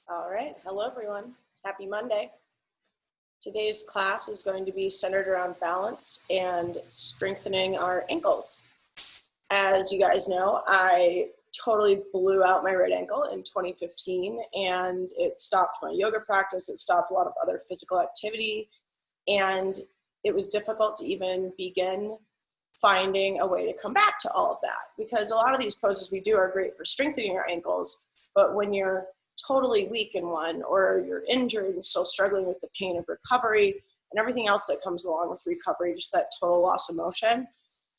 All right, hello everyone. Happy Monday. Today's class is going to be centered around balance and strengthening our ankles. As you guys know, I totally blew out my right ankle in 2015 and it stopped my yoga practice, it stopped a lot of other physical activity, and it was difficult to even begin finding a way to come back to all of that, because a lot of these poses we do are great for strengthening our ankles, but when you're totally weak in one, or you're injured and still struggling with the pain of recovery and everything else that comes along with recovery, just that total loss of motion,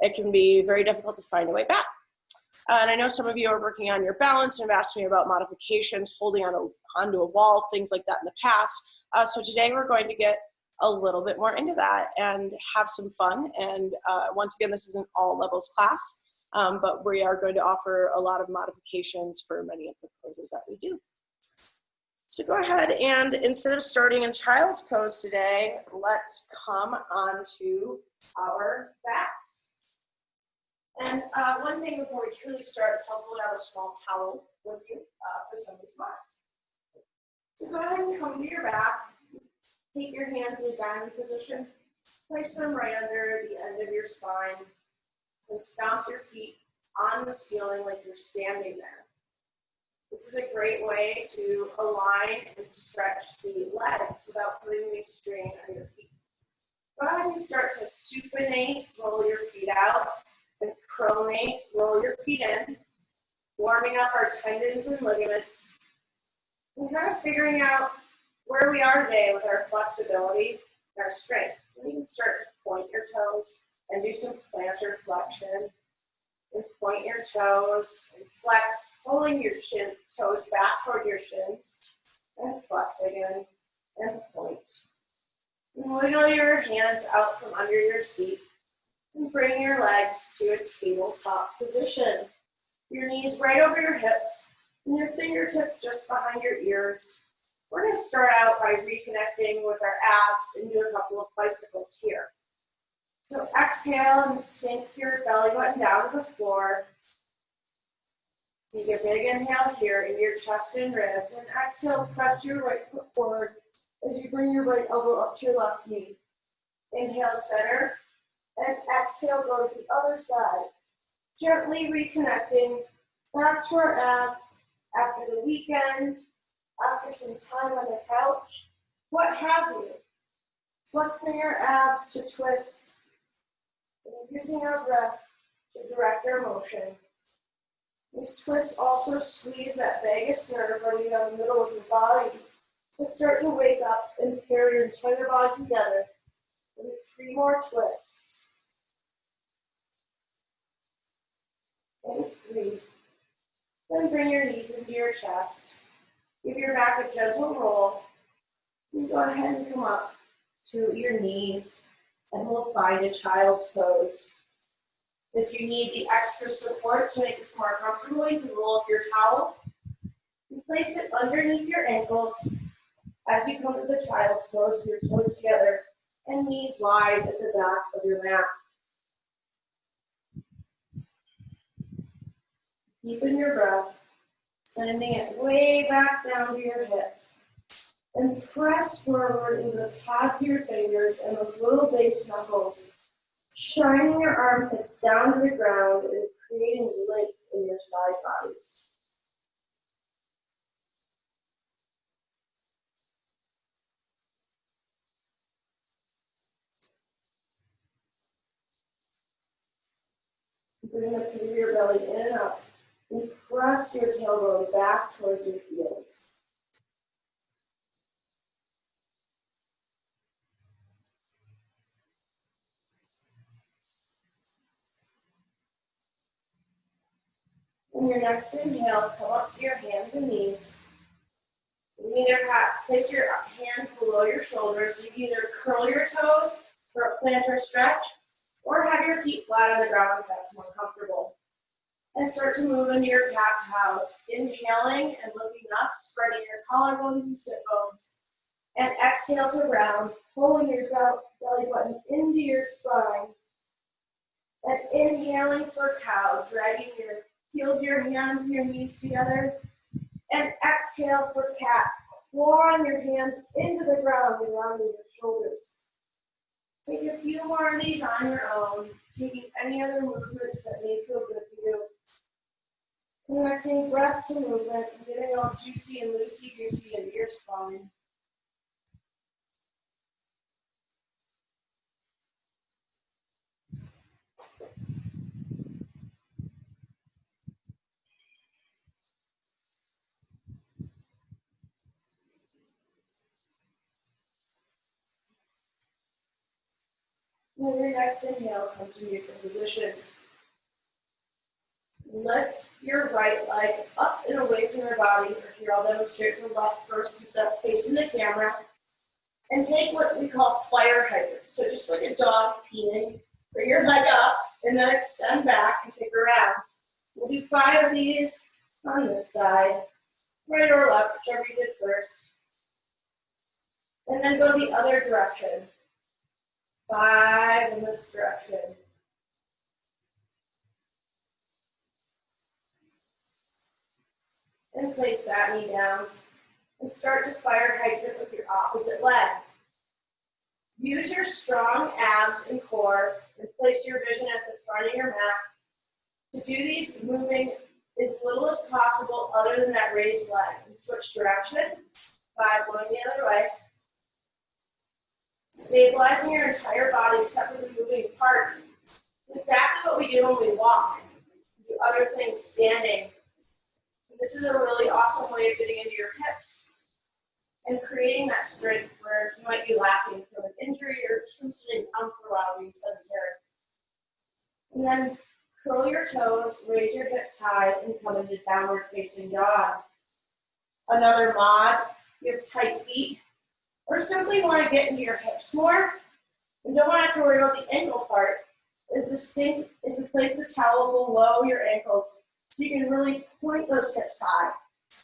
it can be very difficult to find a way back. And I know some of you are working on your balance and have asked me about modifications, holding onto a wall, things like that in the past. So today we're going to get a little bit more into that and have some fun. And once again, this is an all levels class, but we are going to offer a lot of modifications for many of the poses that we do. So go ahead and instead of starting in child's pose today, let's come onto our backs. And one thing before we truly start, it's helpful to have a small towel with you for some of these spots. So go ahead and come to your back. Take your hands in a diamond position. Place them right under the end of your spine. And stomp your feet on the ceiling like you're standing there. This is a great way to align and stretch the legs without putting any strain on your feet. Go ahead and start to supinate, roll your feet out, and pronate, roll your feet in, warming up our tendons and ligaments, and kind of figuring out where we are today with our flexibility and our strength. And you can start to point your toes and do some plantar flexion. And point your toes and flex, pulling your toes back toward your shins, and flex again, and point. And wiggle your hands out from under your seat, and bring your legs to a tabletop position. Your knees right over your hips, and your fingertips just behind your ears. We're going to start out by reconnecting with our abs and do a couple of bicycles here. So exhale and sink your belly button down to the floor. Take a big inhale here in your chest and ribs, and exhale, press your right foot forward as you bring your right elbow up to your left knee. Inhale, center, and exhale, go to the other side. Gently reconnecting back to our abs after the weekend, after some time on the couch, what have you. Flexing our abs to twist, and using our breath to direct our motion. These twists also squeeze that vagus nerve running down the middle of your body to start to wake up and pair your entire body together. And 3 more twists. And 3. Then bring your knees into your chest. Give your back a gentle roll. And go ahead and come up to your knees. And we'll find a child's pose. If you need the extra support to make this more comfortable, you can roll up your towel and place it underneath your ankles as you come to the child's pose with your toes together and knees wide at the back of your mat. Deepen your breath, sending it way back down to your hips. And press forward into the pads of your fingers and those little base knuckles, shining your armpits down to the ground and creating length in your side bodies. Bring the pit of your belly in and up, and press your tailbone back towards your heels. In your next inhale, come up to your hands and knees. You either place your hands below your shoulders. You can either curl your toes for a plantar stretch, or have your feet flat on the ground if that's more comfortable. And start to move into your cat-cows, inhaling and looking up, spreading your collarbones and sit bones. And exhale to round, pulling your belly button into your spine. And inhaling for cow, dragging your heels, your hands, and your knees together. And exhale for cat. Clawing your hands into the ground and rounding your shoulders. Take a few more of these on your own, taking any other movements that may feel good for you. Connecting breath to movement and getting all juicy and loosey-goosey into your spine. With your next inhale, come to neutral position. Lift your right leg up and away from your body. Or here, I'll demonstrate the left first since that's facing the camera. And take what we call fire hydrant. So just like a dog peeing, bring your leg up and then extend back and kick around. We'll do 5 of these on this side, right or left, whichever you did first. And then go the other direction. 5 in this direction. And place that knee down. And start to fire hydrant with your opposite leg. Use your strong abs and core and place your vision at the front of your mat. To do these, moving as little as possible other than that raised leg. And switch direction. 5 going the other way. Stabilizing your entire body except for the moving part. It's exactly what we do when we walk. We do other things standing. This is a really awesome way of getting into your hips and creating that strength where you might be lacking from an injury or just from sitting down for a while being sedentary. And then curl your toes, raise your hips high, and come into downward facing dog. Another mod, you have tight feet, or simply want to get into your hips more and don't want to have to worry about the ankle part, is to place the towel below your ankles so you can really point those hips high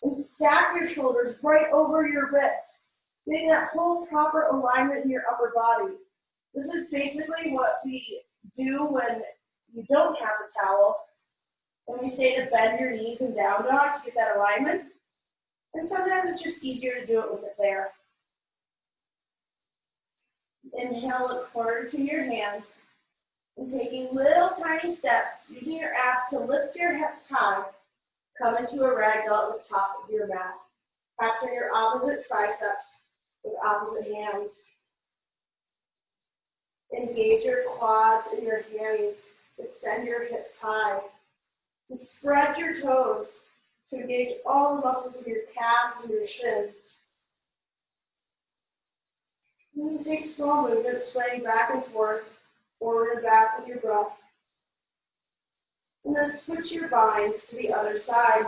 and stack your shoulders right over your wrists, getting that whole proper alignment in your upper body. This is basically what we do when you don't have the towel, when we say to bend your knees and down dog to get that alignment. And sometimes it's just easier to do it with it there. Inhale, look forward to your hands. And taking little tiny steps, using your abs to lift your hips high, come into a ragdoll at the top of your mat. Capture your opposite triceps with opposite hands. Engage your quads and your hammies to send your hips high. And spread your toes to engage all the muscles of your calves and your shins. And then take small movements, swaying back and forth, forward and back with your breath. And then switch your bind to the other side.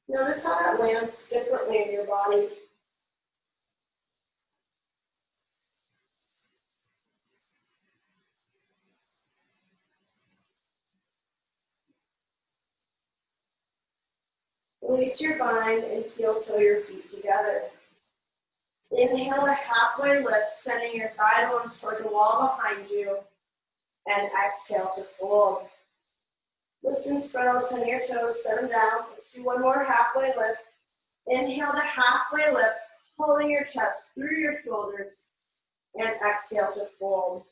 Notice how that lands differently in your body. Release your bind and heel toe your feet together. Inhale a halfway lift, sending your thigh bones toward the wall behind you. And exhale to fold. Lift and spread out 10 of your toes, set them down. Let's do one more halfway lift. Inhale to halfway lift, pulling your chest through your shoulders. And exhale to fold.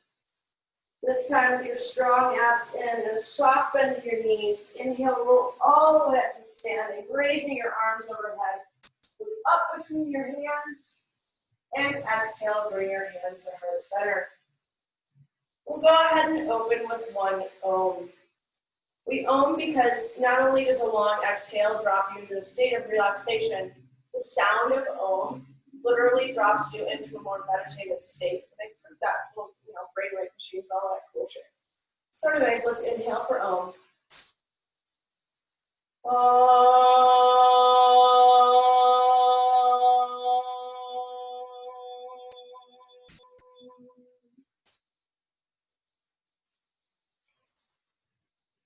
This time with your strong abs in and a soft bend of your knees. Inhale, roll all the way up to standing, raising your arms overhead. Move up between your hands. And exhale, bring your hands to heart center. We'll go ahead and open with one Om. We Om because not only does a long exhale drop you into a state of relaxation, the sound of Om literally drops you into a more meditative state. Like that little, brainwave machines, all that cool shit. So anyways, let's inhale for Om.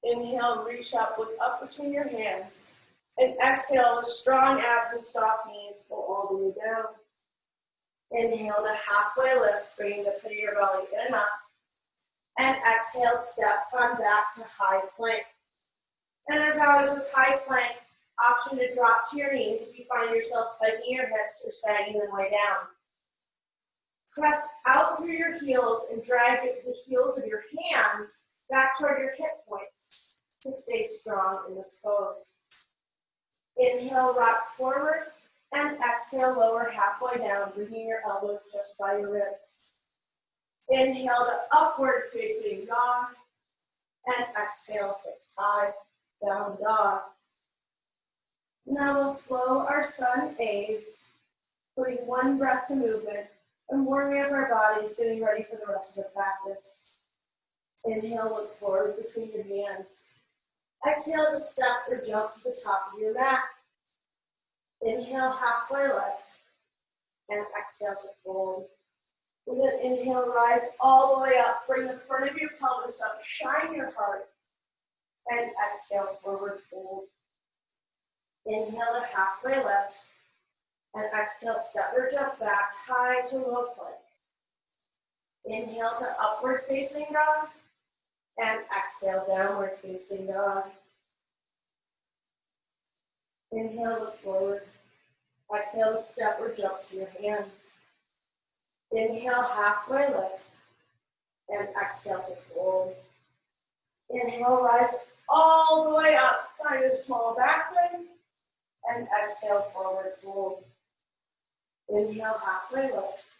Inhale, reach up, look up between your hands. And exhale with strong abs and soft knees, pull all the way down. Inhale to halfway lift, bringing the pit of your belly in and up. And exhale, step on back to high plank. And as always with high plank, Option to drop to your knees if you find yourself hiking your hips or sagging them way down. Press out through your heels and drag the heels of your hands back toward your hip points to stay strong in this pose. Inhale, rock forward, and exhale, lower halfway down, bringing your elbows just by your ribs. Inhale to upward facing dog, and exhale, hips high, down dog. Now we'll flow our sun A's, putting one breath to movement and warming up our bodies, getting ready for the rest of the practice. Inhale, look forward between your hands. Exhale to step or jump to the top of your mat. Inhale, halfway left, and exhale to fold. With an inhale, rise all the way up. Bring the front of your pelvis up, shine your heart, and exhale, forward fold. Inhale to halfway left, and exhale, step or jump back, high to low plank. Inhale to upward facing dog, and exhale, downward facing dog. Inhale, look forward. Exhale to step or jump to your hands. Inhale, halfway lift, and exhale to fold. Inhale, rise all the way up, find a small back bend, and exhale, forward fold. Inhale, halfway lift,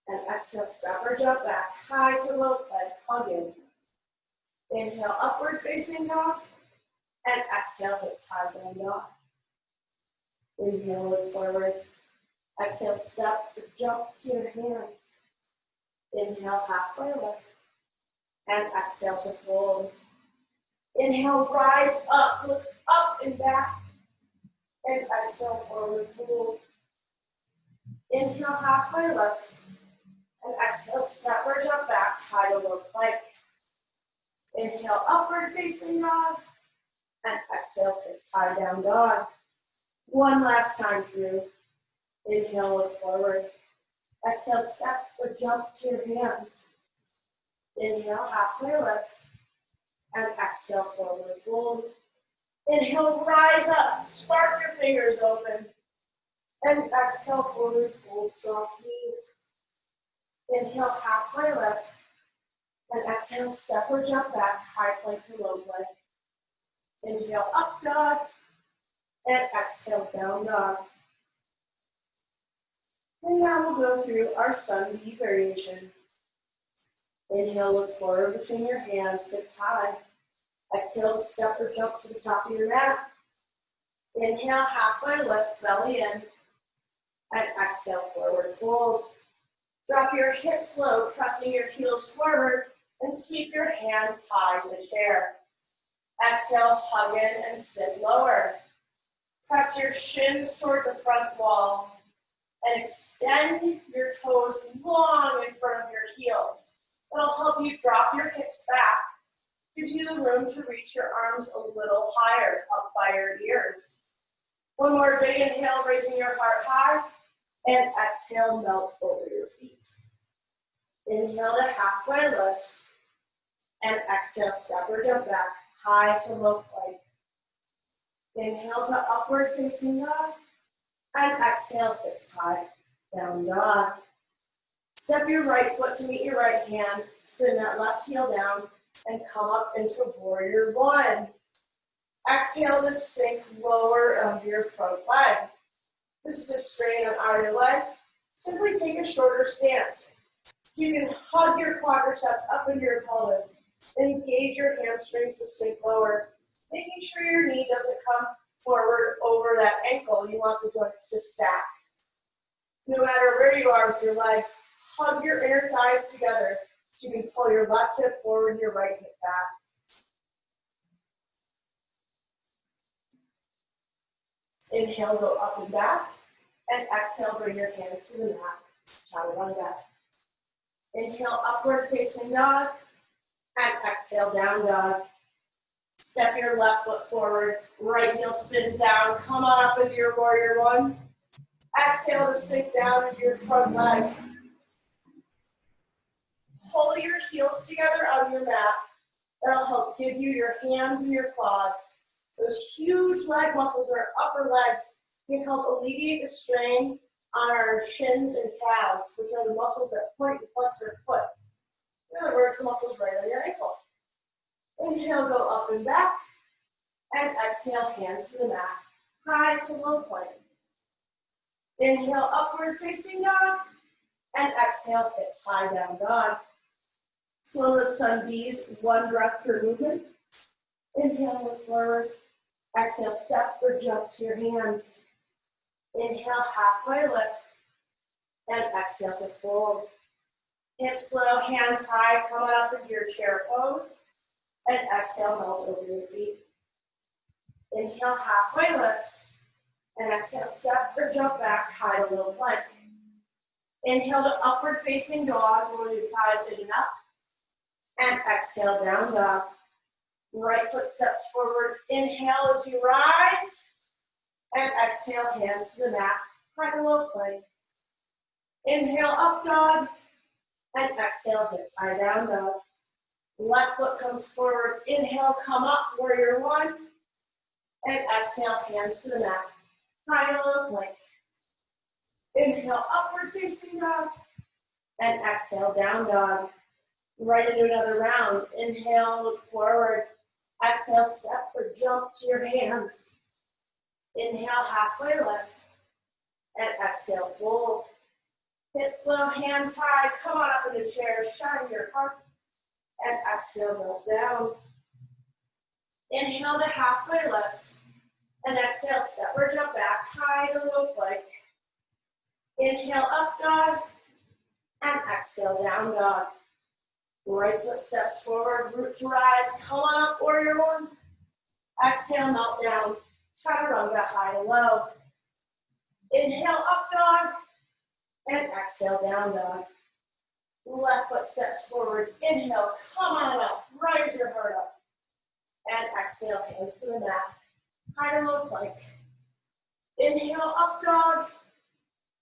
and exhale, step or jump back, high to low plank, hug in. Inhale, upward facing dog, and exhale, hips high, down dog. Inhale, look forward. Exhale, step to jump to your hands. Inhale, halfway lift, and exhale to fold. Inhale, rise up, look up and back, and exhale, forward fold. Inhale, halfway lift, and exhale, step or jump back, high to low plank. Inhale, upward facing dog, and exhale, hips high, down dog. One last time through. Inhale, look forward. Exhale, step or jump to your hands. Inhale, halfway lift, and exhale, forward fold. Inhale, rise up, spark your fingers open, and exhale, forward fold, soft knees. Inhale, halfway lift, and exhale, step or jump back, high plank to low plank. Inhale, up dog, and exhale, down dog. And now we'll go through our sun V variation. Inhale, look forward between your hands, hips high. Exhale to step or jump to the top of your mat. Inhale, halfway lift, belly in. And exhale, forward fold. Drop your hips low, pressing your heels forward, and sweep your hands high to chair. Exhale, hug in and sit lower. Press your shins toward the front wall and extend your toes long in front of your heels. That'll help you drop your hips back. Gives you the room to reach your arms a little higher, up by your ears. One more big inhale, raising your heart high, and exhale, melt over your feet. Inhale to halfway lift, and exhale, step or jump back, high to low plank. Inhale to upward facing dog, and exhale, hips high, down dog. Step your right foot to meet your right hand, spin that left heel down, and come up into warrior one. Exhale to sink lower onto your front leg. This is a strain on either leg. Simply take a shorter stance. So you can hug your quadriceps up into your pelvis and engage your hamstrings to sink lower, making sure your knee doesn't come forward over that ankle. You want the joints to stack. No matter where you are with your legs, hug your inner thighs together so you can pull your left hip forward and your right hip back. Inhale, go up and back, and exhale, bring your hands to the mat, chaturanga. Inhale, upward facing dog, and exhale, down dog. Step your left foot forward, right heel spins down, come on up into your warrior one. Exhale to sink down into your front leg. Pull your heels together on your mat. That'll help give you your hands and your quads Those huge leg muscles, our upper legs, can help alleviate the strain on our shins and calves, which are the muscles that point and flex our foot. In other words, the muscles right on your ankle. Inhale, go up and back, and exhale, hands to the mat, high to low plank. Inhale, upward facing dog, and exhale, hips high, down dog. Flow those sun bees, one breath per movement. Inhale, look forward. Exhale, step or jump to your hands. Inhale, halfway lift, and exhale to fold. Hips low, hands high, come on up into your chair pose, and exhale, melt over your feet. Inhale, halfway lift, and exhale, step or jump back, high to low plank. Inhale to upward facing dog, roll your thighs in and up, and exhale, down dog. Right foot steps forward, inhale as you rise, and exhale, hands to the mat, high to low plank. Inhale, up dog, and exhale, hips high, down dog. Left foot comes forward, inhale, come up, warrior one, and exhale, hands to the mat, high to low plank. Inhale, upward facing dog, and exhale, down dog. Right into another round. Inhale, look forward. Exhale, step or jump to your hands. Inhale, halfway lift, and exhale, fold. Hips low, hands high, come on up in the chair, shine your heart, and exhale, melt down. Inhale to halfway lift, and exhale, step or jump back, high to low plank. Inhale, up dog, and exhale, down dog. Right foot steps forward, root to rise, come on up, warrior one. Exhale, melt down, chaturanga, high to low. Inhale, up dog, and exhale, down dog. Left foot steps forward, inhale, come on up, rise your heart up. And exhale, hands to the mat, high to low plank. Inhale, up dog,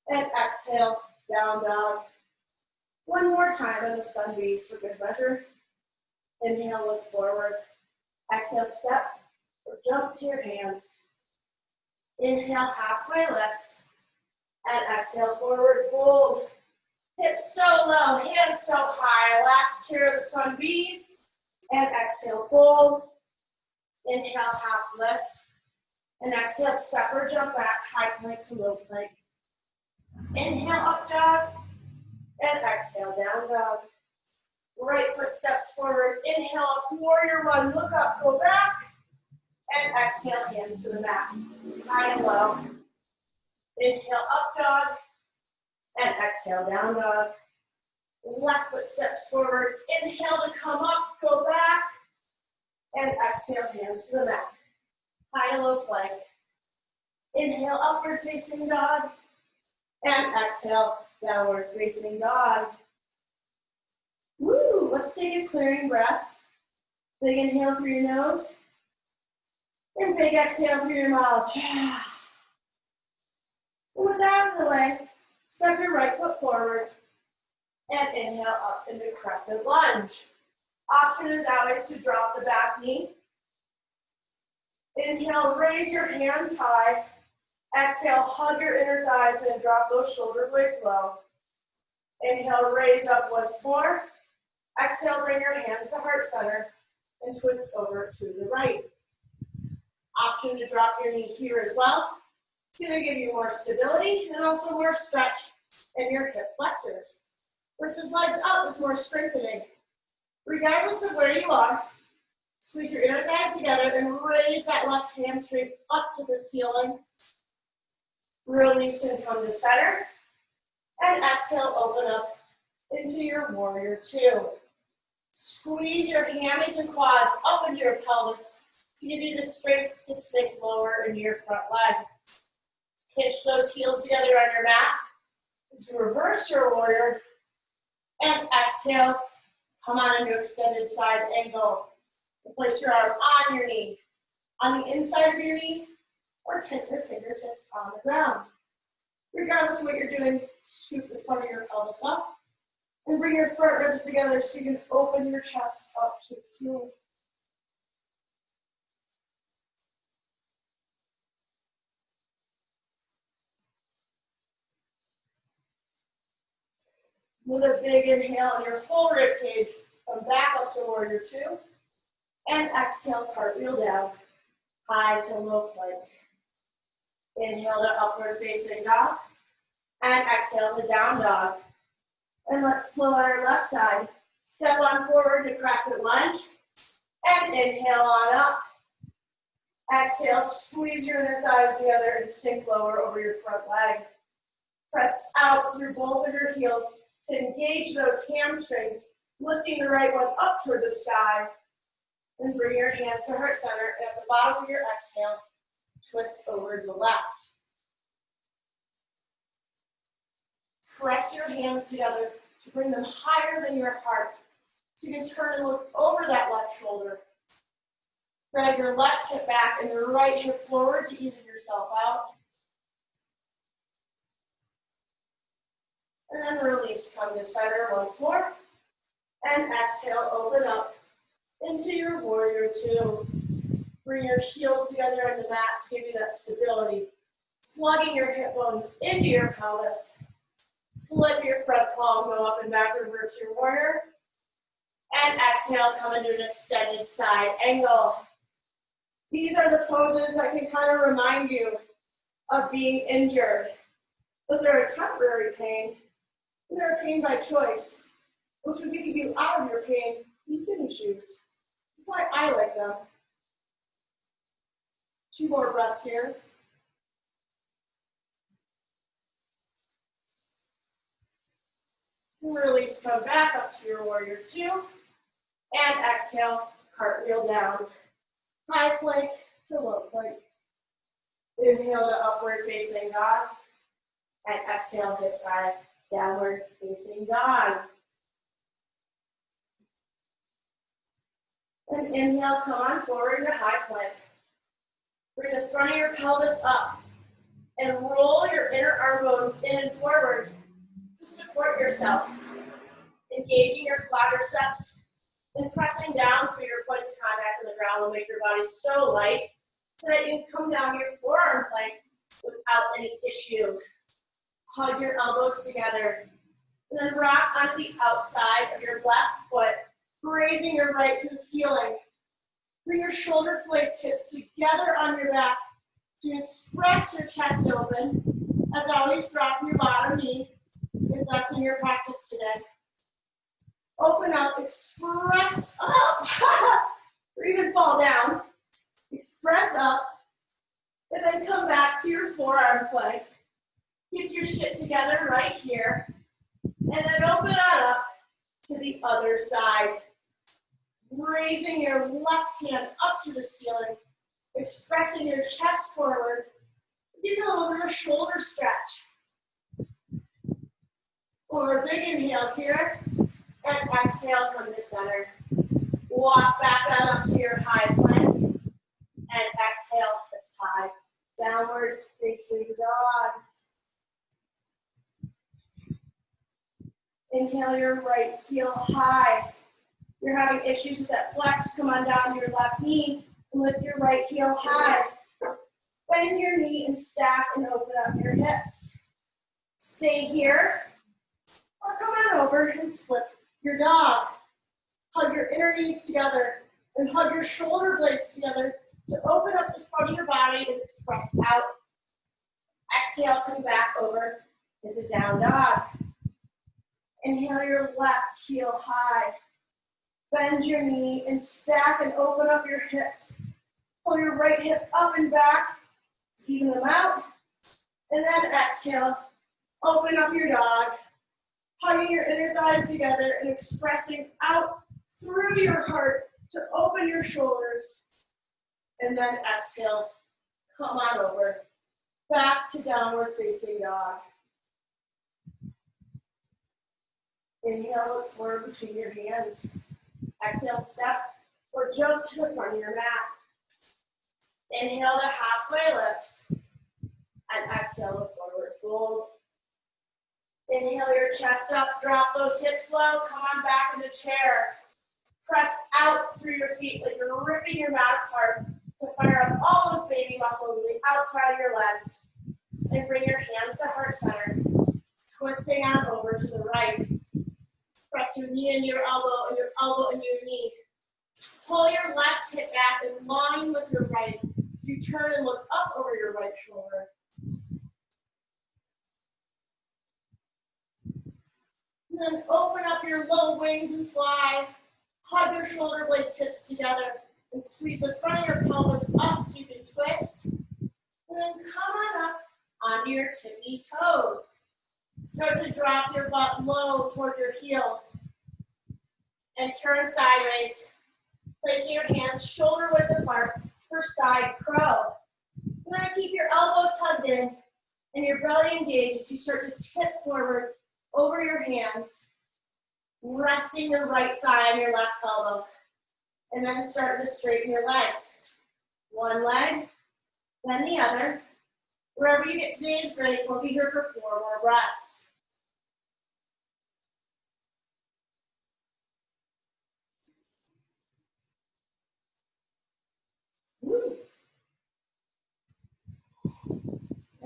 and exhale, down dog. One more time in the sun bees for good measure. Inhale, look forward. Exhale, step or jump to your hands. Inhale, halfway lift. And exhale, forward fold. Hips so low, hands so high. Last chair of the sun bees. And exhale, fold. Inhale, half lift. And exhale, step or jump back, high plank to low plank. Inhale, up dog. And exhale, down dog. Right foot steps forward. Inhale up, warrior one. Look up, go back. And exhale, hands to the mat. High and low. Inhale, up dog. And exhale, down dog. Left foot steps forward. Inhale to come up, go back. And exhale, hands to the mat. High and low plank. Inhale, upward facing dog. And exhale, downward facing dog. Woo! Let's take a clearing breath. Big inhale through your nose. And big exhale through your mouth. And with that out of the way, step your right foot forward. And inhale up into crescent lunge. Option is always to drop the back knee. Inhale, raise your hands high. Exhale, hug your inner thighs and drop those shoulder blades low. Inhale, raise up once more. Exhale, bring your hands to heart center and twist over to the right. Option to drop your knee here as well. It's going to give you more stability and also more stretch in your hip flexors. Versus legs up is more strengthening. Regardless of where you are, squeeze your inner thighs together and raise that left hamstring up to the ceiling. Release and come to center. And exhale, open up into your warrior two. Squeeze your hammies and quads up into your pelvis to give you the strength to sink lower into your front leg. Pinch those heels together on your mat as you reverse your warrior. And exhale, come on into extended side angle. Place your arm on your knee, on the inside of your knee, or tip your fingertips on the ground. Regardless of what you're doing, scoop the front of your pelvis up and bring your front ribs together so you can open your chest up to the ceiling. With a big inhale in your whole rib cage, come back up to warrior two. And exhale, cartwheel down, high to low plank. Inhale to upward facing dog. And exhale to down dog. And let's flow on our left side. Step on forward to crescent lunge. And inhale on up. Exhale, squeeze your inner thighs together and sink lower over your front leg. Press out through both of your heels to engage those hamstrings, lifting the right one up toward the sky. And bring your hands to heart center. And at the bottom of your exhale, twist over to the left. Press your hands together to bring them higher than your heart. So you can turn and look over that left shoulder. Drag your left hip back and your right hip forward to even yourself out. And then release, come to center once more. And exhale, open up into your warrior two. Bring your heels together on the mat to give you that stability. Plugging your hip bones into your pelvis. Flip your front palm, go up and back, reverse your warrior. And exhale, come into an extended side angle. These are the poses that can kind of remind you of being injured. But they're a temporary pain. They're a pain by choice, which would get you out of your pain you didn't choose. That's why I like them. 2 more breaths here. Release, come back up to your warrior two. And exhale, cartwheel down. High plank to low plank. Inhale to upward facing dog. And exhale, hip side, downward facing dog. And inhale, come on forward to high plank. Bring the front of your pelvis up. And roll your inner arm bones in and forward to support yourself. Engaging your quadriceps and pressing down through your points of contact in the ground will make your body so light so that you can come down to your forearm plank without any issue. Hug your elbows together and then rock onto the outside of your left foot, raising your right to the ceiling. Bring your shoulder blade tips together on your back to express your chest open. As always, drop your bottom knee if that's in your practice today. Open up, express up, or even fall down. Express up, and then come back to your forearm plank. Get your shit together right here, and then open on up to the other side. Raising your left hand up to the ceiling, expressing your chest forward. Get a little bit of a shoulder stretch. Or a big inhale here. And exhale, come to center. Walk back on up to your high plank. And exhale, hips high. Downward facing dog. Inhale your right heel high. You're having issues with that flex, come on down to your left knee and lift your right heel high. Bend your knee and stack and open up your hips. Stay here. Or come on over and flip your dog. Hug your inner knees together and hug your shoulder blades together to open up the front of your body and express out. Exhale, come back over into down dog. Inhale your left heel high. Bend your knee and stack and open up your hips. Pull your right hip up and back to even them out. And then exhale, open up your dog. Hugging your inner thighs together and expressing out through your heart to open your shoulders. And then exhale, come on over, back to downward facing dog. Inhale, look forward between your hands. Exhale, step or jump to the front of your mat. Inhale to halfway lift. And exhale to forward fold. Inhale your chest up, drop those hips low, come on back into chair. Press out through your feet like you're ripping your mat apart to fire up all those baby muscles on the outside of your legs. And bring your hands to heart center, twisting on over to the right. Press your knee into your elbow and your elbow into your knee. Pull your left hip back in line with your right. So you turn and look up over your right shoulder. And then open up your little wings and fly. Hug your shoulder blade tips together and squeeze the front of your pelvis up so you can twist. And then come on up onto your tippy toes. Start to drop your butt low toward your heels. And turn sideways. Placing your hands shoulder width apart for side crow. You're going to keep your elbows hugged in and your belly engaged as you start to tip forward over your hands, resting your right thigh on your left elbow, and then starting to straighten your legs. One leg, then the other. Wherever you get today is great. We'll be here for 4 more breaths.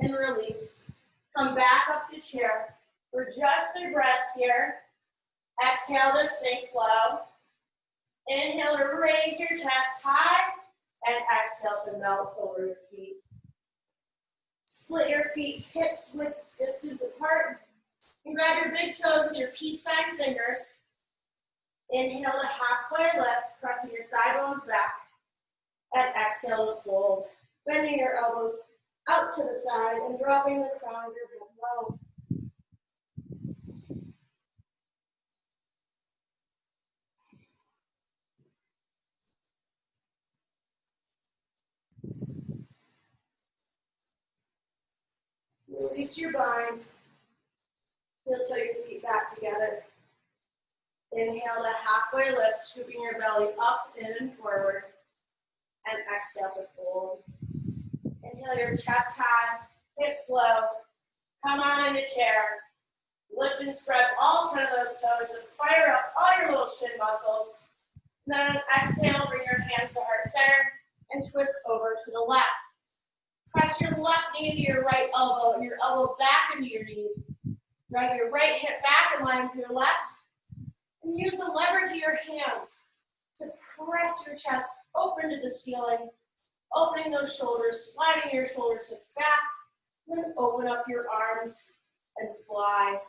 And release. Come back up to chair. For just a breath here. Exhale to sink low. Inhale to raise your chest high. And exhale to melt over your feet. Split your feet hips width distance apart. And grab your big toes with your peace sign fingers. Inhale to halfway lift, pressing your thigh bones back. And exhale to fold. Bending your elbows out to the side and dropping the crown of your head low. Release your bind. Heel toe your feet back together. Inhale to halfway lift, scooping your belly up, in and forward. And exhale to fold. Inhale your chest high, hips low. Come on into chair. Lift and spread all 10 of those toes and fire up all your little shin muscles. Then exhale, bring your hands to heart center and twist over to the left. Press your left knee into your right elbow and your elbow back into your knee. Drag your right hip back in line with your left. And use the leverage of your hands to press your chest open to the ceiling, opening those shoulders, sliding your shoulder tips back, then open up your arms and fly.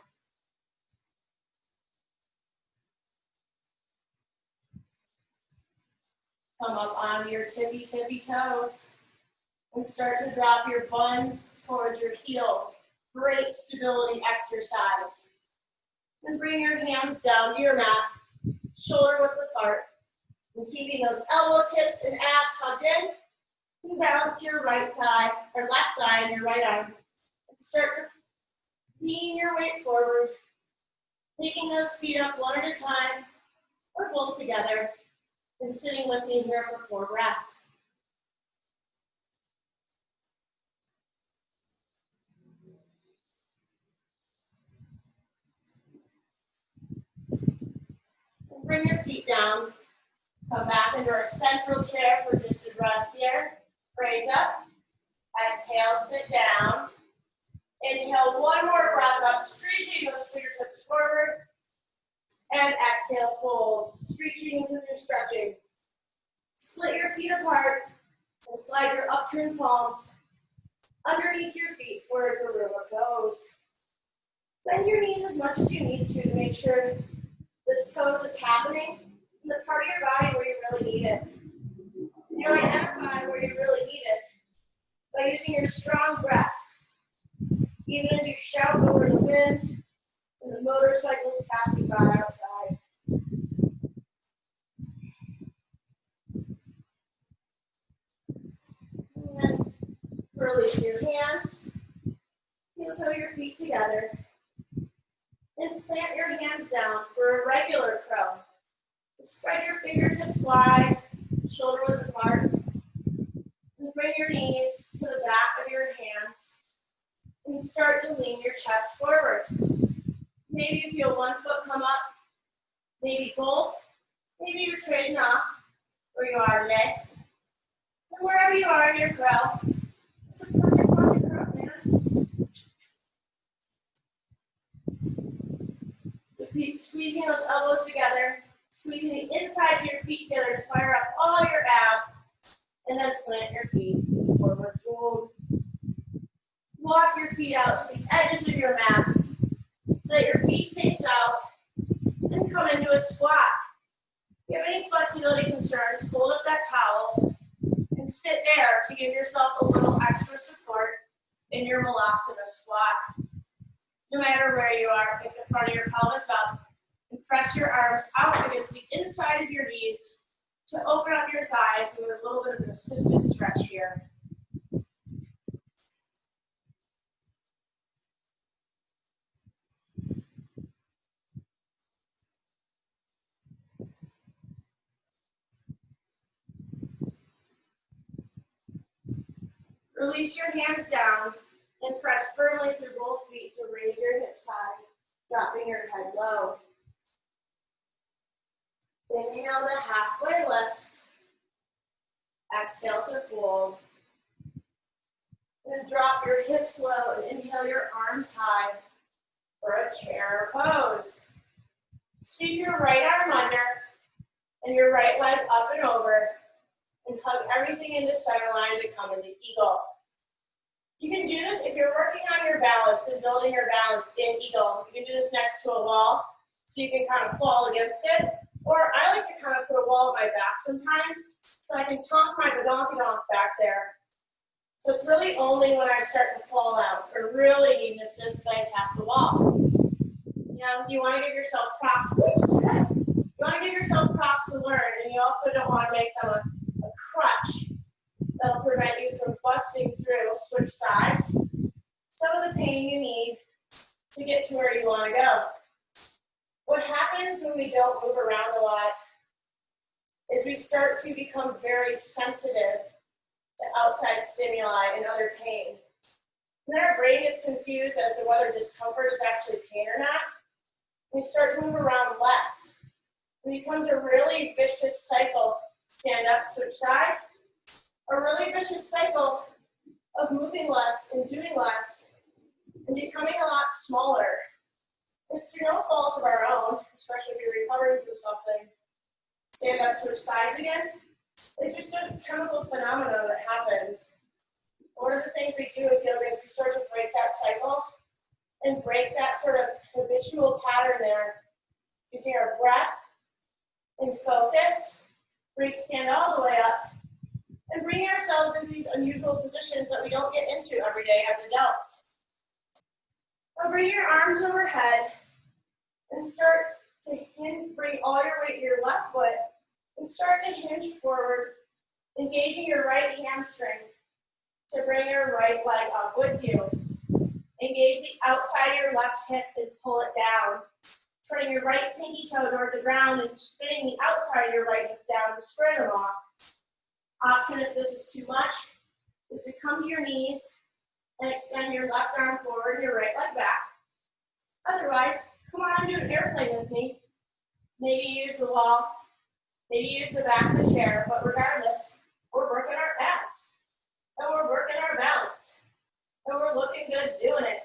Come up onto your tippy toes and start to drop your buns towards your heels. Great stability exercise. And bring your hands down to your mat, shoulder width apart. And keeping those elbow tips and abs hugged in, you balance your right thigh, or left thigh and your right arm. And start to lean your weight forward, picking those feet up one at a time, or both together, and sitting with me here for 4 breaths. And bring your feet down. Come back into our central chair for just a breath here. Raise up. Exhale, sit down. Inhale, one more breath up, stretching those fingertips forward. And exhale, fold. Stretching is when you're stretching. Split your feet apart and slide your upturned palms underneath your feet for a gorilla pose. Bend your knees as much as you need to make sure this pose is happening in the part of your body where you really need it. You'll identify where you really need it by using your strong breath, even as you shout over the wind and the motorcycles passing by outside. And then release your hands, heel toe your feet together, and plant your hands down for a regular crow. Spread your fingertips wide, shoulder width apart, and bring your knees to the back of your hands, and start to lean your chest forward. Maybe you feel one foot come up, maybe both, maybe you're trading off where you are today. And wherever you are in your crow, it's the perfect fucking crow, man. So keep squeezing those elbows together, squeezing the insides of your feet together to fire up all your abs, and then plant your feet, forward fold. Walk your feet out to the edges of your mat so that your feet face out and come into a squat. If you have any flexibility concerns, fold up that towel and sit there to give yourself a little extra support in your Malasana squat. No matter where you are, pick the front of your pelvis up and press your arms out against the inside of your knees to open up your thighs with a little bit of an assisted stretch here. Release your hands down and press firmly through both feet to raise your hips high, dropping your head low. Inhale to halfway lift. Exhale to fold. Then drop your hips low and inhale your arms high for a chair pose. Sweep your right arm under and your right leg up and over and hug everything into center line to come into eagle. You can do this if you're working on your balance and building your balance in eagle. You can do this next to a wall so you can kind of fall against it. Or I like to kind of put a wall at my back sometimes so I can tonk my badonkadonk back there. So it's really only when I start to fall out or really need an assist that I tap the wall. You know, you want to give yourself props. You want to give yourself props to learn, and you also don't want to make them a crutch that'll prevent you from busting through, switch sides. Some of the pain you need to get to where you want to go. What happens when we don't move around a lot is we start to become very sensitive to outside stimuli and other pain. And then our brain gets confused as to whether discomfort is actually pain or not. We start to move around less. It becomes a really vicious cycle, stand up, switch sides, a really vicious cycle of moving less and doing less and becoming a lot smaller. It's through no fault of our own, especially if you're recovering from something. Stand up, switch sides again. It's just a chemical phenomenon that happens. One of the things we do with yoga is we start to break that cycle and break that sort of habitual pattern there using our breath and focus. Stand all the way up and bring ourselves into these unusual positions that we don't get into every day as adults. Now bring your arms overhead and start to bring all your weight to your left foot and start to hinge forward, engaging your right hamstring to bring your right leg up with you. Engage the outside of your left hip and pull it down. Turning your right pinky toe toward the ground and spinning the outside of your right hip down to square them off. Option if this is too much is to come to your knees and extend your left arm forward and your right leg back. Otherwise, come on and do an airplane with me. Maybe use the wall, maybe use the back of the chair, but regardless, we're working our abs and we're working our balance and we're looking good doing it.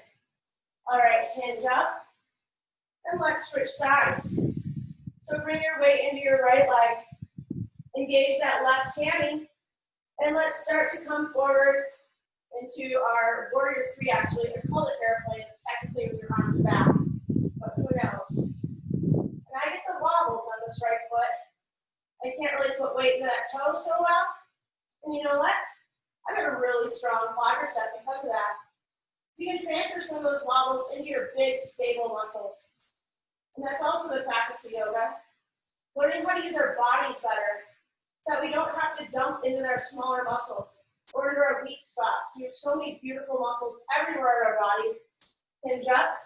All right, hinge up and let's switch sides. So bring your weight into your right leg, engage that left hammy, and let's start to come forward into our warrior three. Actually, I called it airplane. It's technically with your arms back, but who knows? And I get the wobbles on this right foot. I can't really put weight into that toe so well. And you know what? I've got a really strong quadricep because of that. So you can transfer some of those wobbles into your big, stable muscles. And that's also the practice of yoga. Learning how to use our bodies better so that we don't have to dump into our smaller muscles or into our weak spots. We have so many beautiful muscles everywhere in our body. Hinge up.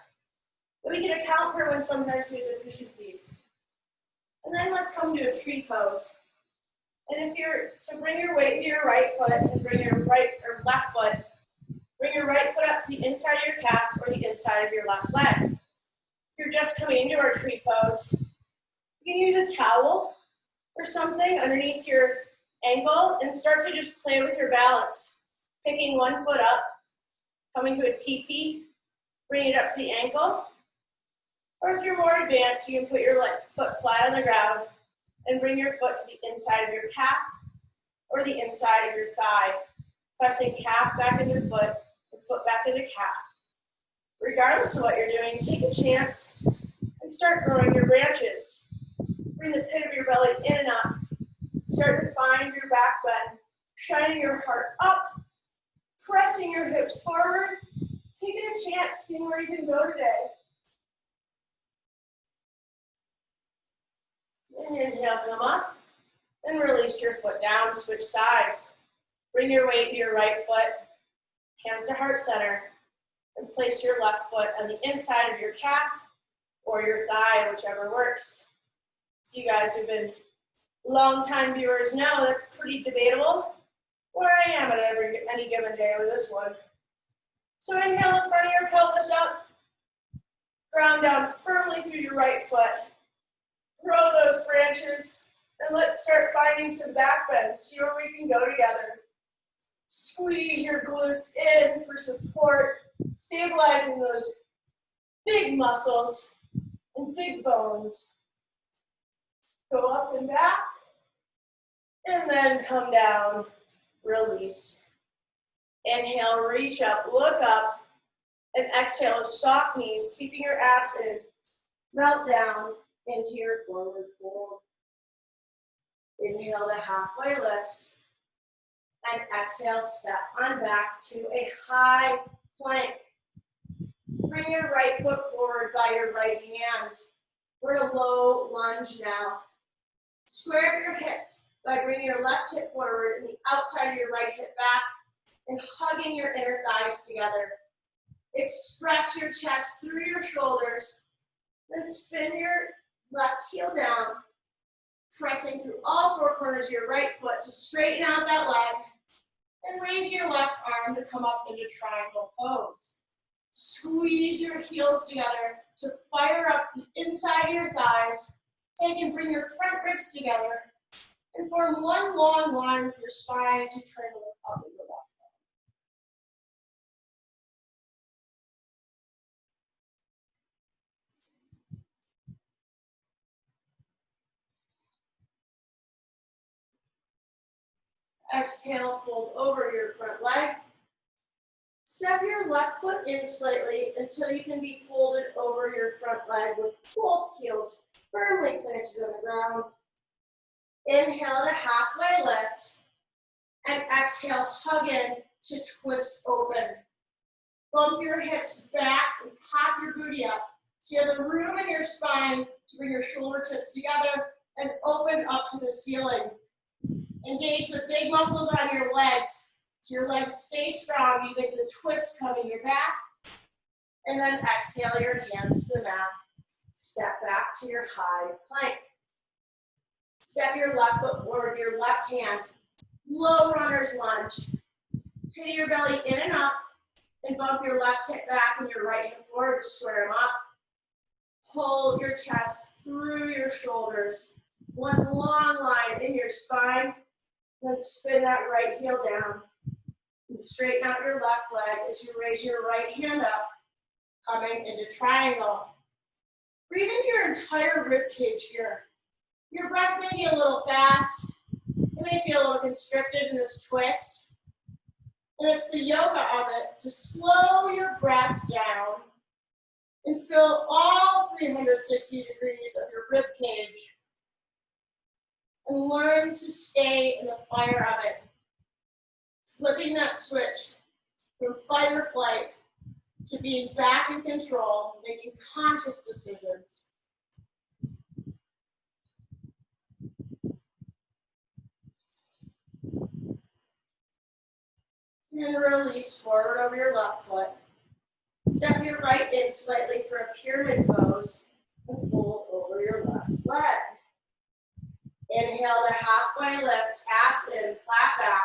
But we can account for when sometimes we have deficiencies. And then let's come to a tree pose. And so bring your weight into your right foot and bring your right or left foot. Bring your right foot up to the inside of your calf or the inside of your left leg. If you're just coming into our tree pose, you can use a towel or something underneath your ankle and start to just play with your balance. Picking one foot up, coming to a teepee, bring it up to the ankle, Or if you're more advanced, you can put your foot flat on the ground and bring your foot to the inside of your calf or the inside of your thigh, pressing calf back into foot and foot back into calf. Regardless of what you're doing, take a chance and start growing your branches. Bring the pit of your belly in and up. Start to find your back bend, shining your heart up, pressing your hips forward, taking a chance, seeing where you can go today. And inhale, come up, and release your foot down, switch sides. Bring your weight to your right foot, hands to heart center, and place your left foot on the inside of your calf or your thigh, whichever works. So you guys who've been long-time viewers know that's pretty debatable where I am at any given day with this one. So inhale the front of your pelvis up, ground down firmly through your right foot. Grow those branches, and let's start finding some back bends. See where we can go together. Squeeze your glutes in for support, stabilizing those big muscles and big bones. Go up and back, and then come down, release. Inhale, reach up, look up, and exhale with soft knees, keeping your abs in. Melt down into your forward fold. Inhale to halfway lift, and exhale, step on back to a high plank. Bring your right foot forward by your right hand. We're in a low lunge now. Square up your hips by bringing your left hip forward and the outside of your right hip back and hugging your inner thighs together. Express your chest through your shoulders, then spin your left heel down, pressing through all four corners of your right foot to straighten out that leg, and raise your left arm to come up into triangle pose. Squeeze your heels together to fire up the inside of your thighs. Take and bring your front ribs together and form one long line with your spine as you turn to look up at your left arm. Exhale, fold over your front leg. Step your left foot in slightly until you can be folded over your front leg with both heels firmly planted on the ground. Inhale to halfway lift, and exhale, hug in to twist open. Bump your hips back and pop your booty up so you have the room in your spine to bring your shoulder tips together and open up to the ceiling. Engage the big muscles on your legs so your legs stay strong. You make the twist coming your back, and then exhale your hands to the mat. Step back to your high plank. Step your left foot forward, your left hand. Low runner's lunge. Pin your belly in and up, and bump your left hip back and your right hip forward to square them up. Hold your chest through your shoulders. One long line in your spine. Then spin that right heel down. And straighten out your left leg as you raise your right hand up, coming into triangle. Breathe into your entire rib cage here. Your breath may be a little fast. You may feel a little constricted in this twist. And it's the yoga of it to slow your breath down and fill all 360 degrees of your rib cage. And learn to stay in the fire of it. Flipping that switch from fight or flight to being back in control, making conscious decisions. And release forward over your left foot. Step your right in slightly for a pyramid pose and fold over your left leg. Inhale to halfway lift, abs in, flat back.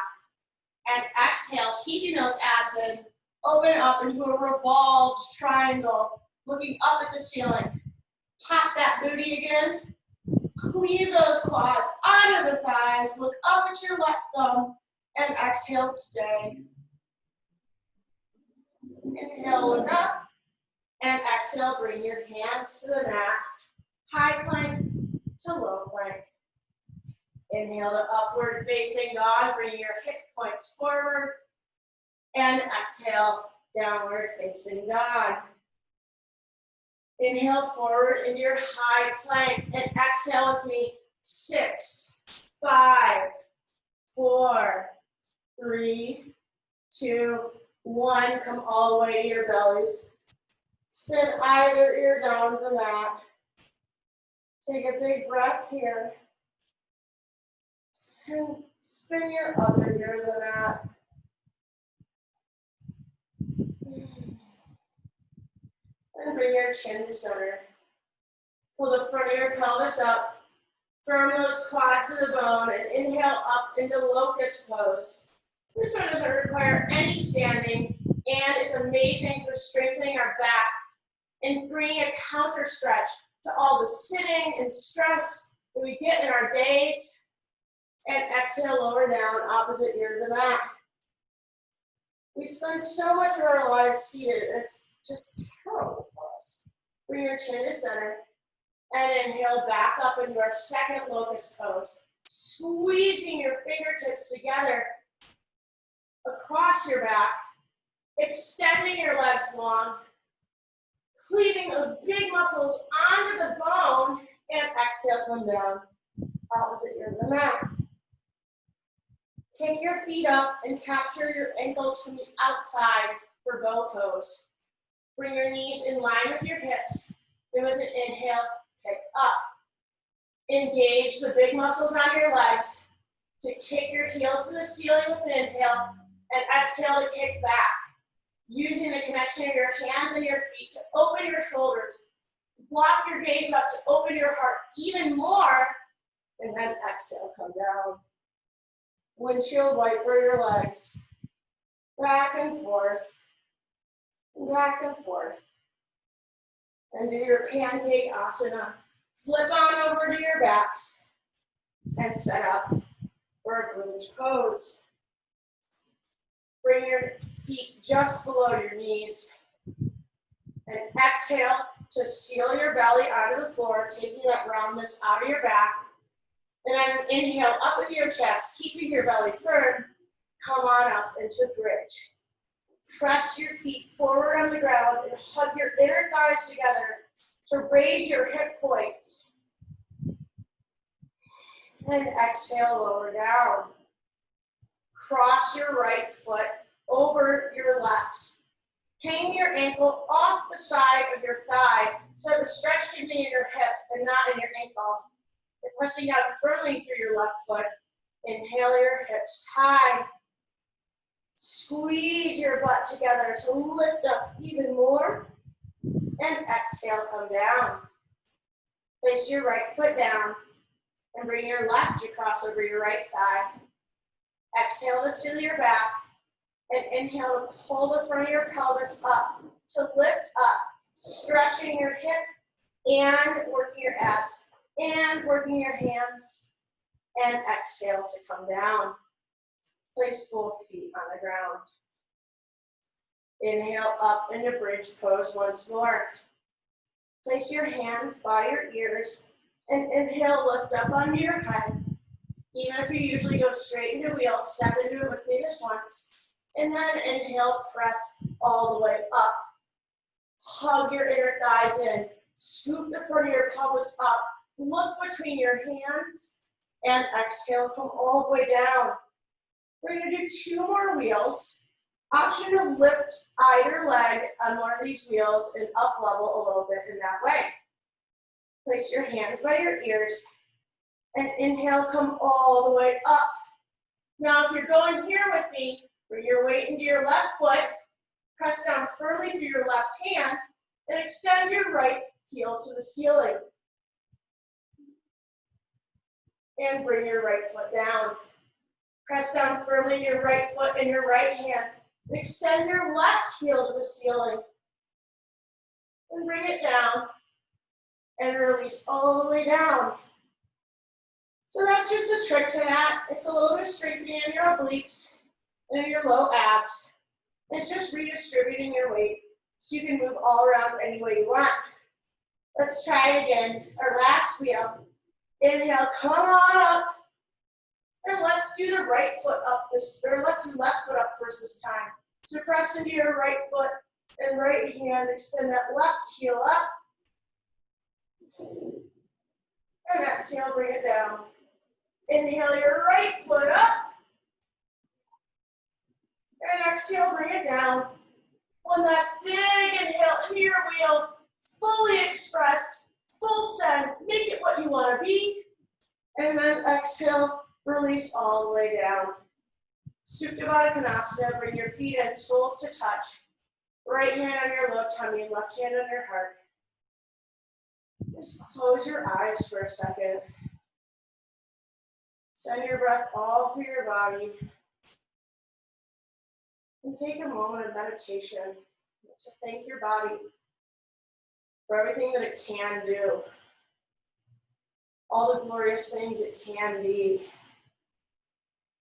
And exhale, keeping those abs in, open up into a revolved triangle, looking up at the ceiling. Pop that booty again. Cleave those quads onto the thighs, look up at your left thumb, and exhale, stay. Inhale, look up, and exhale, bring your hands to the mat. High plank to low plank. Inhale to upward facing dog. Bring your hip points forward. And exhale, downward facing dog. Inhale forward into your high plank and exhale with me. 6, 5, 4, 3, 2, 1. Come all the way to your bellies. Spin either ear down to the mat. Take a big breath here. And spin your other ear to the mat. And bring your chin to center. Pull the front of your pelvis up. Firm those quads to the bone and inhale up into locust pose. This one doesn't require any standing and it's amazing for strengthening our back and bringing a counter stretch to all the sitting and stress that we get in our days. And exhale, lower down, opposite ear to the mat. We spend so much of our lives seated, it's just terrible for us. Bring your chin to center and inhale back up into our second locust pose. Squeezing your fingertips together across your back, extending your legs long, cleaving those big muscles onto the bone, and exhale, come down, opposite ear to the mat. Kick your feet up and capture your ankles from the outside for bow pose. Bring your knees in line with your hips, and with an inhale, kick up. Engage the big muscles on your legs to kick your heels to the ceiling with an inhale, and exhale to kick back. Using the connection of your hands and your feet to open your shoulders. Block your gaze up to open your heart even more, and then exhale, come down. Windshield wiper your legs. Back and forth. Back and forth. And do your pancake asana. Flip on over to your backs and set up for a bridge pose. Bring your feet just below your knees. And exhale to seal your belly onto the floor, taking that roundness out of your back. And then inhale up into your chest, keeping your belly firm. Come on up into bridge. Press your feet forward on the ground and hug your inner thighs together to raise your hip points. And exhale, lower down. Cross your right foot over your left. Hang your ankle off the side of your thigh so the stretch can be in your hip and not in your ankle. And pressing down firmly through your left foot. Inhale your hips high. Squeeze your butt together to lift up even more. And exhale, come down. Place your right foot down and bring your left to cross over your right thigh. Exhale to seal your back and inhale to pull the front of your pelvis up to lift up, stretching your hip and working your abs and working your hands. And exhale to come down. Place both feet on the ground. Inhale up into bridge pose once more. Place your hands by your ears and inhale, lift up onto your head. Even if you usually go straight into wheel, step into it with me this once. And then inhale, press all the way up. Hug your inner thighs in. Scoop the front of your pelvis up. Look between your hands and exhale, come all the way down. We're going to do 2 more wheels. Option to lift either leg on one of these wheels and up level a little bit in that way. Place your hands by your ears and inhale, come all the way up. Now, if you're going here with me, bring your weight into your left foot, press down firmly through your left hand, and extend your right heel to the ceiling. And bring your right foot down. Press down firmly your right foot and your right hand. And extend your left heel to the ceiling. And bring it down. And release all the way down. So that's just the trick to that. It's a little bit of strengthening in your obliques and in your low abs. It's just redistributing your weight So you can move all around any way you want. Let's try it again. Our last wheel. Inhale, come on up. And let's do the right foot up this, or let's do left foot up first this time. So press into your right foot and right hand, extend that left heel up. And exhale, bring it down. Inhale your right foot up. And exhale, bring it down. One last big inhale into your wheel, fully expressed, full send, make it what you want to be. And then exhale, release all the way down. Supta Baddha Konasana, bring your feet and soles to touch. Right hand on your low tummy and left hand on your heart. Just close your eyes for a second. Send your breath all through your body. And take a moment of meditation to thank your body for everything that it can do. All the glorious things it can be.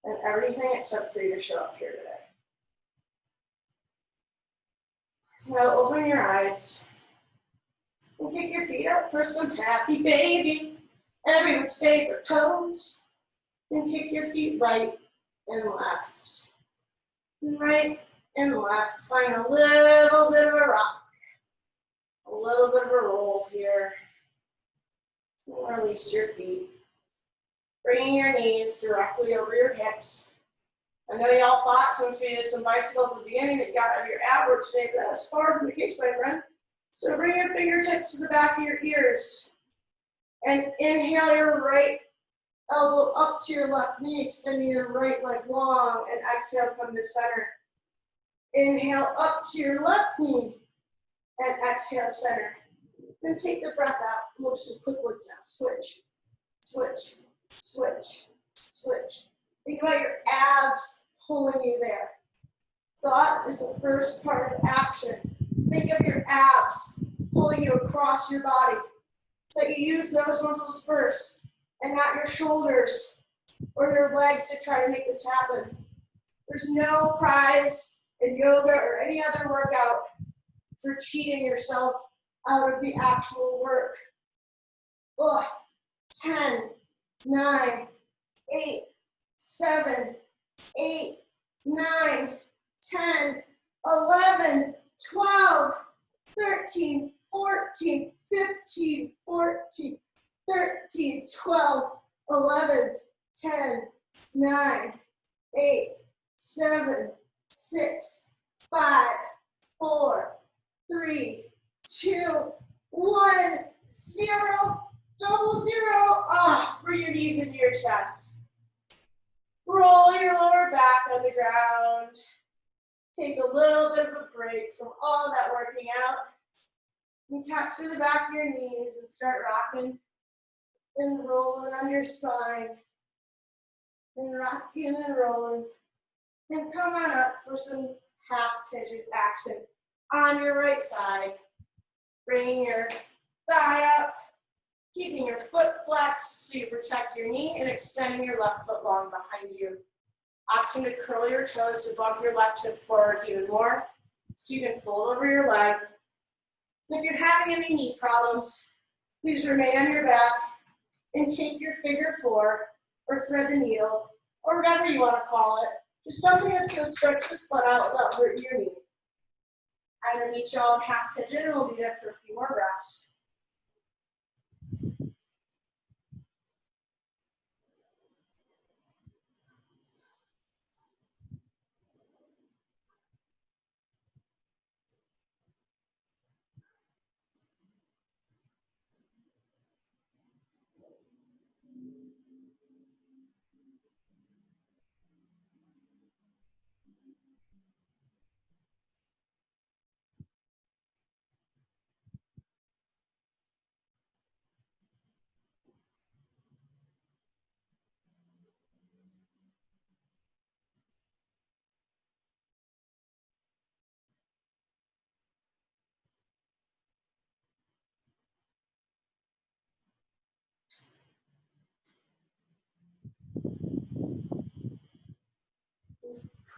And everything it took for you to show up here today. Now open your eyes and kick your feet up for some happy baby, everyone's favorite pose. And kick your feet right and left. And right and left. Find a little bit of a rock, a little bit of a roll here. And release your feet. Bringing your knees directly over your hips. I know y'all thought, since we did some bicycles at the beginning, that you got out of your ab work today, but that's far from the case, my friend. So bring your fingertips to the back of your ears. And inhale your right elbow up to your left knee, extending your right leg long, and exhale, come to center. Inhale up to your left knee, and exhale, center. Then take the breath out. We'll do some quick ones now. Switch, switch, switch, switch. Think about your abs pulling you there. Thought is the first part of action. Think of your abs pulling you across your body. So you use those muscles first and not your shoulders or your legs to try to make this happen. There's no prize in yoga or any other workout for cheating yourself out of the actual work. 10, 9, 8, 7, 8, 9, 10, 11, 12, 13, 14, 15, 14, 13, 12, 11, 10, 9, 8, 7, 6, 5, 4, 3, 2, 1, 0, double zero. Bring your knees into your chest. Roll your lower back on the ground. Take a little bit of a break from all that working out. And capture the back of your knees and start rocking and rolling on your spine. And rocking and rolling. And come on up for some half pigeon action on your right side. Bringing your thigh up, keeping your foot flexed so you protect your knee and extending your left foot long behind you. Option to curl your toes to bump your left hip forward even more so you can fold over your leg. And if you're having any knee problems, please remain on your back and take your figure 4 or thread the needle or whatever you want to call it. Just something that's going to stretch the split out without hurting your knee. I'm going to meet y'all in half pigeon and we'll be there for a few more breaths.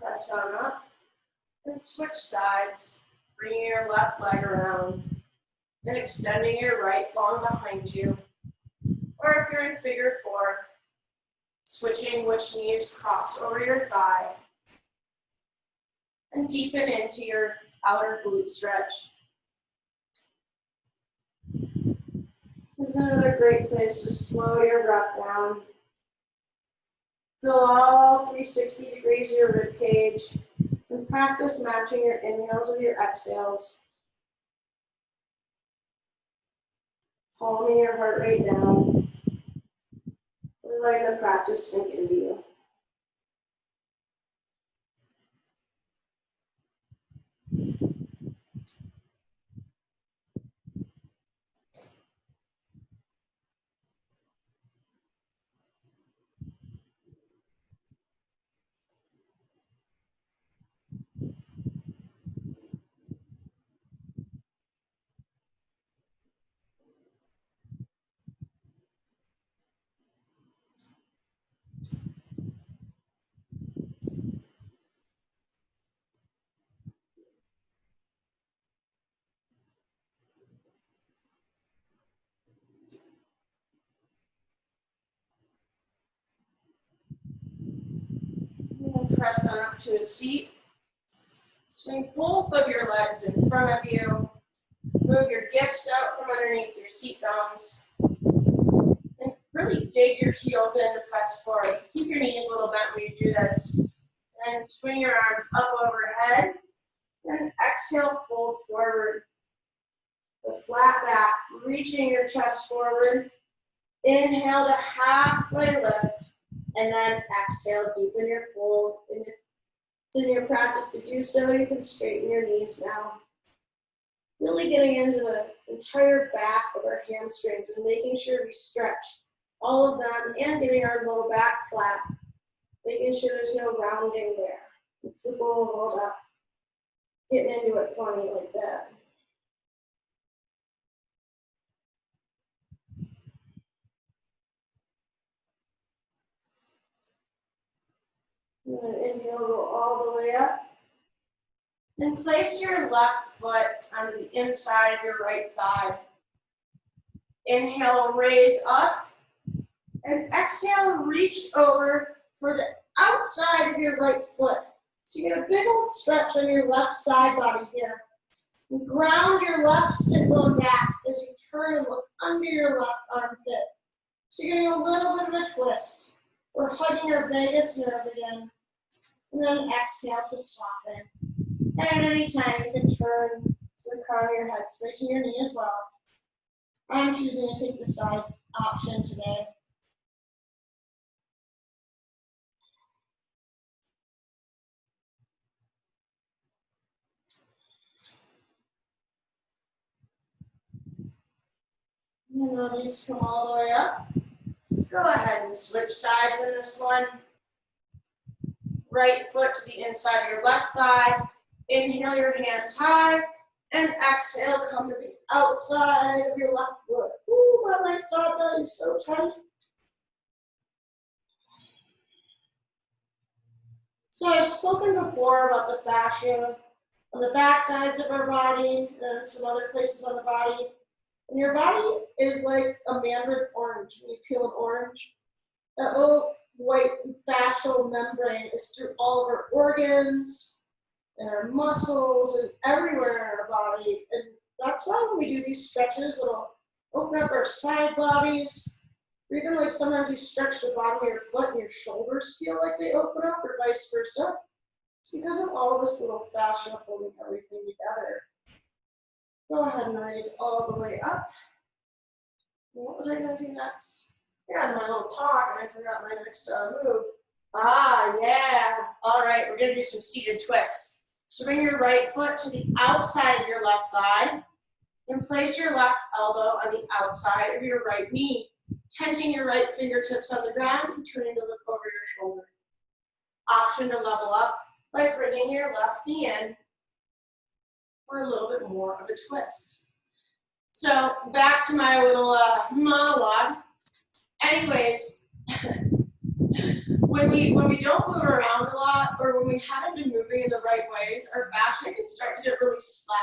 Press on up and switch sides. bringing your left leg around and extending your right long behind you. Or if you're in figure 4, switching which knee is crossed over your thigh. And deepen into your outer glute stretch. This is another great place to slow your breath down. Fill all 360 degrees of your rib cage and practice matching your inhales with your exhales. Calming your heart rate down. Really letting the practice sink into you. And press on up to a seat. Swing both of your legs in front of you. Move your gifts out from underneath your seat bones. And really dig your heels in to press forward. Keep your knees a little bent when you do this. And swing your arms up overhead. And exhale, fold forward. The flat back, reaching your chest forward. Inhale to halfway lift. And then exhale, deepen your fold. And if it's in your practice to do so, you can straighten your knees now. Really getting into the entire back of our hamstrings and making sure we stretch all of them and getting our low back flat. Making sure there's no rounding there. It's the goal of all that. Getting into it funny like that. And then inhale, go all the way up. And place your left foot onto the inside of your right thigh. Inhale, raise up. And exhale, reach over for the outside of your right foot. So you get a big old stretch on your left side body here. And ground your left sit bone back as you turn and look under your left armpit. So you're getting a little bit of a twist. We're hugging your vagus nerve again. And then exhale to soften. And at any time, you can turn to the crown of your head, spacing your knee as well. I'm choosing to take the side option today. And then release, come all the way up. Go ahead and switch sides in this one. Right foot to the inside of your left thigh. Inhale your hands high. And exhale, come to the outside of your left foot. Ooh, my right side body is so tight. So I've spoken before about the fascia on the back sides of our body and some other places on the body. And your body is like a mandarin orange. When you peel an orange, that little white fascial membrane is through all of our organs and our muscles and everywhere in our body. And that's why when we do these stretches, it'll open up our side bodies. Or even like sometimes you stretch the bottom of your foot and your shoulders feel like they open up, or vice versa. It's because of all this little fascia holding everything together. Go ahead and raise all the way up. What was I going to do next? I got my little talk and I forgot my next move. Ah, yeah. All right, we're going to do some seated twists. So bring your right foot to the outside of your left thigh and place your left elbow on the outside of your right knee, tenting your right fingertips on the ground and turning to look over your shoulder. Option to level up by bringing your left knee in for a little bit more of a twist. So back to my little monologue. Anyways, when we don't move around a lot, or when we haven't been moving in the right ways, our fascia can start to get really slack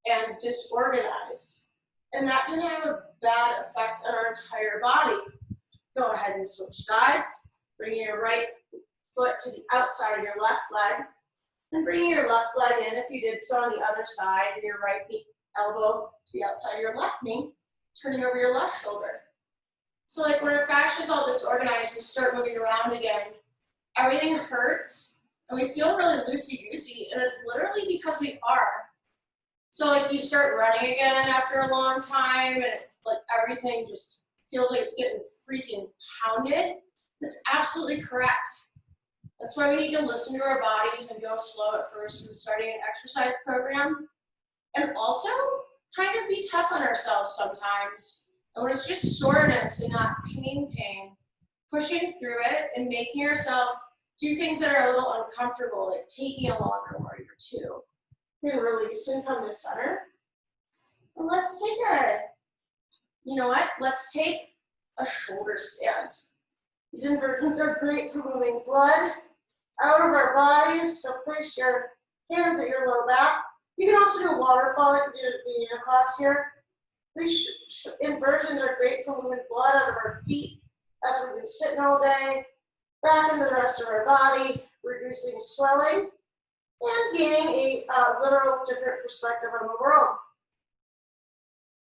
and disorganized. And that can have a bad effect on our entire body. Go ahead and switch sides. Bring your right foot to the outside of your left leg. And bring your left leg in if you did so on the other side, and your right knee, elbow to the outside of your left knee, turning over your left shoulder. So like when our fascia is all disorganized, we start moving around again, everything hurts, and we feel really loosey-goosey, and it's literally because we are. So like you start running again after a long time, and like everything just feels like it's getting freaking pounded. That's absolutely correct. That's why we need to listen to our bodies and go slow at first when starting an exercise program. And also kind of be tough on ourselves sometimes. And when it's just soreness and not pain, pushing through it and making ourselves do things that are a little uncomfortable, like taking a longer warrior two. Then release and come to center. And let's take let's take a shoulder stand. These inversions are great for moving blood out of our bodies, so place your hands at your low back. You can also do a waterfall like we did at the beginning of class here. These inversions are great for moving blood out of our feet after we've been sitting all day, back into the rest of our body, reducing swelling, and gaining a literal different perspective on the world.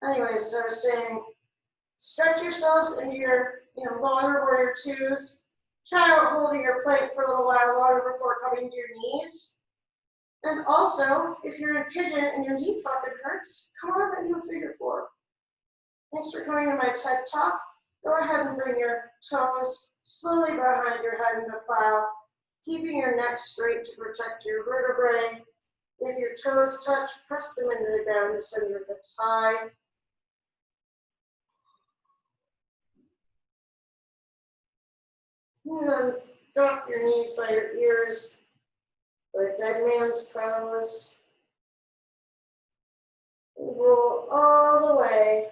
Anyways, so I was saying, stretch yourselves into your longer warrior twos. Try out holding your plank for a little while longer before coming to your knees. And also, if you're in pigeon and your knee fucking hurts, come on up into a figure four. Thanks for coming to my TED Talk. Go ahead and bring your toes slowly behind your head into plow, keeping your neck straight to protect your vertebrae. If your toes touch, press them into the ground to send your hips high. And then drop your knees by your ears for a dead man's pose. Roll all the way,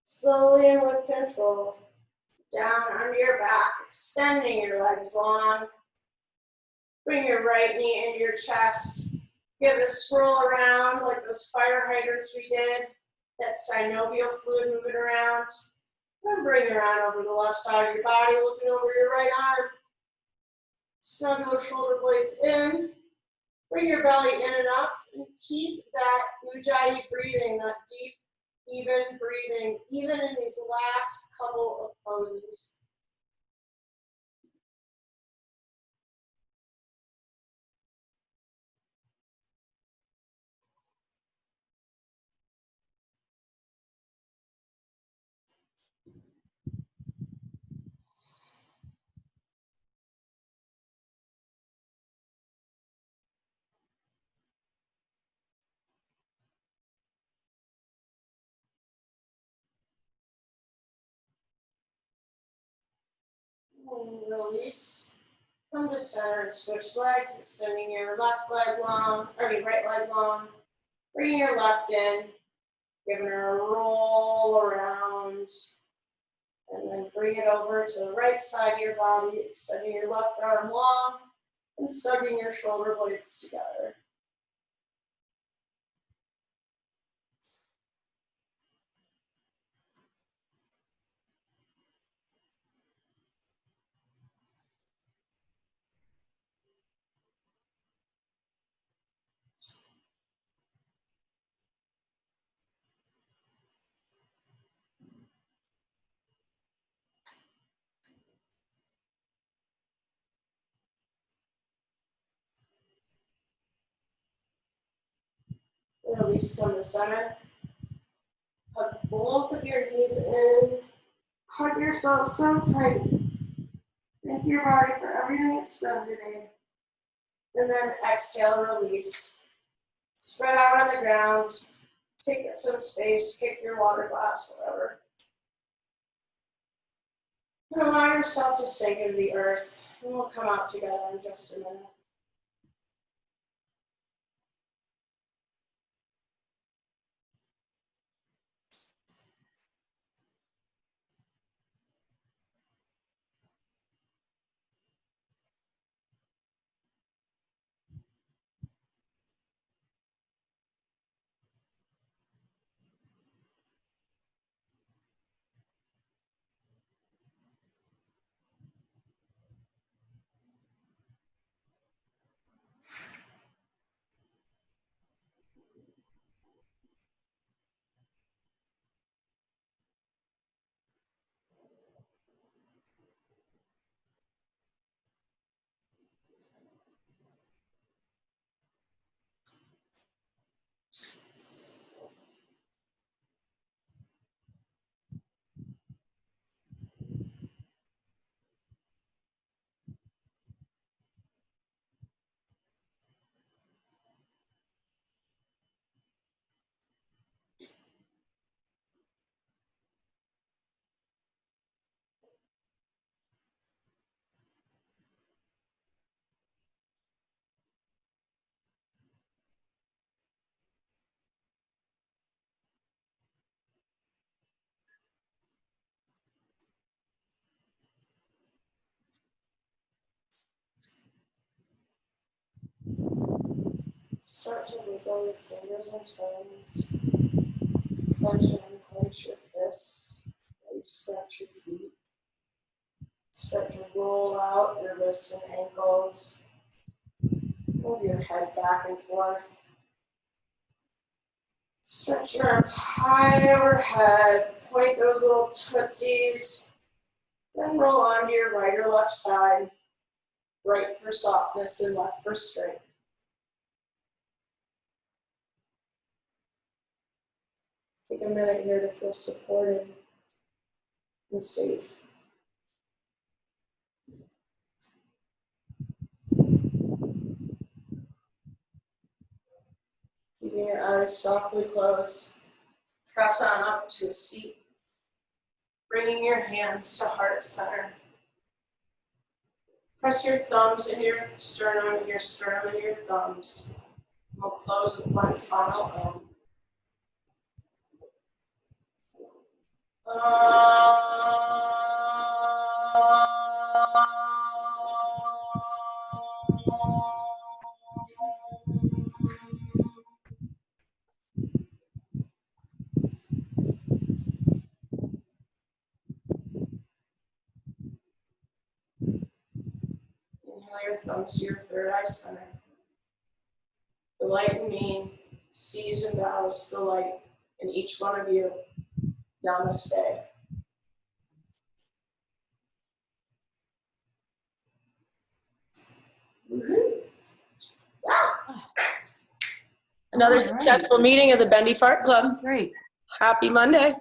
slowly and with control, down onto your back, extending your legs long. Bring your right knee into your chest. Give it a swirl around like those fire hydrants we did. That synovial fluid moving around. Then bring it around over the left side of your body, looking over your right arm. Snug those shoulder blades in. Bring your belly in and up, and keep that ujjayi breathing, that deep, even breathing, even in these last couple of poses. And release. Come to center and switch legs, extending your right leg long. Bringing your left in, giving her a roll around, and then bring it over to the right side of your body, extending your left arm long, and snugging your shoulder blades together. Release, come to center. Hug both of your knees in. Hug yourself so tight. Thank your body for everything it's done today. And then exhale, release. Spread out on the ground. Take some space, kick your water glass, whatever. And allow yourself to sink into the earth. And we'll come out together in just a minute. Start to wiggle your fingers and toes. Clench and unclench your fists. Maybe scratch your feet. Start to roll out your wrists and ankles. Move your head back and forth. Stretch your arms high overhead. Point those little tootsies. Then roll onto your right or left side. Right for softness and left for strength. Take a minute here to feel supported and safe. Keeping your eyes softly closed. Press on up to a seat. Bringing your hands to heart center. Press your thumbs into your sternum and your sternum into your thumbs. We'll close with one final Om. Inhale your thumbs to your third eye center. The light in me sees and bows the light in each one of you. Namaste. Woohoo. Wow. Another successful meeting of the Bendy Fart Club. Great. Happy Monday.